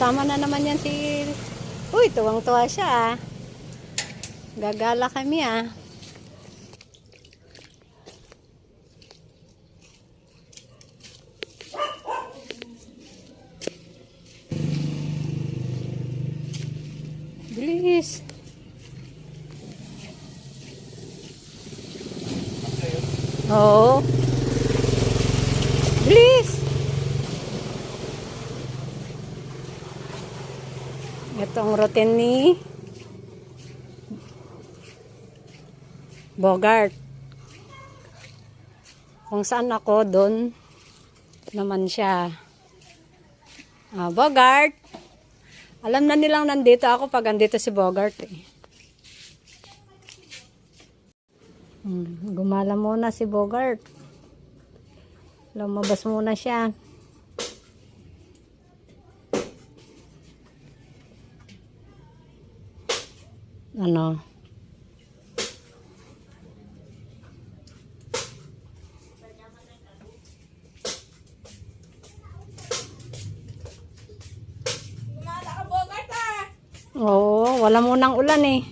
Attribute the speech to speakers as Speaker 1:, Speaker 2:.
Speaker 1: kasama na naman yan si... Uy, tuwang-tuwa siya ah. Gagala kami ah. Bilis. Oo. Bilis. Ito ang routine ni Bogart. Kung saan ako, doon naman siya. Bogart. Alam na nilang nandito ako pag andito si Bogart eh. Gumala muna si Bogart. Lumabas muna siya. Ano? Oo, wala munang ulan eh.